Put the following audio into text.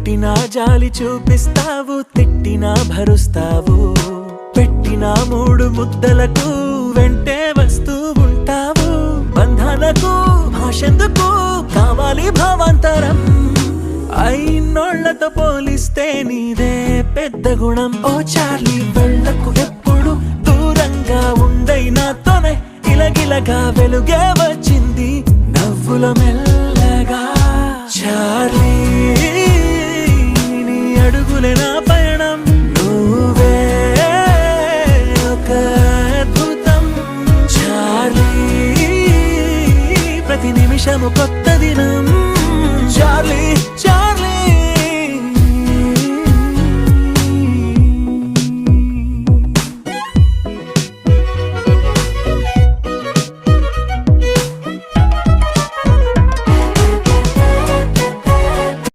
కొట్టినా జాలి చూపిస్తావు, తిట్టినా భరుస్తావు, పెట్టిన 3 ముద్దలకు వెంటే వస్తూ ఉంటావు. బంధాలకు భాషెందుకు కావాలి భావాంతరం, అయినోళ్లతో పోలిస్తే నీదే పెద్ద గుణం. ఓ చార్లీ వెళ్ళకు ఎప్పుడు దూరంగా ఉండై నాతోనే, ఇలగిలగా వెలుగే వచ్చింది నవ్వుల మెల్లగా. చార్లీ నీ అడుగులే నా పయనం, నువ్వే ఒక అద్భుతం. చార్లీ ప్రతి నిమిషము కొత్త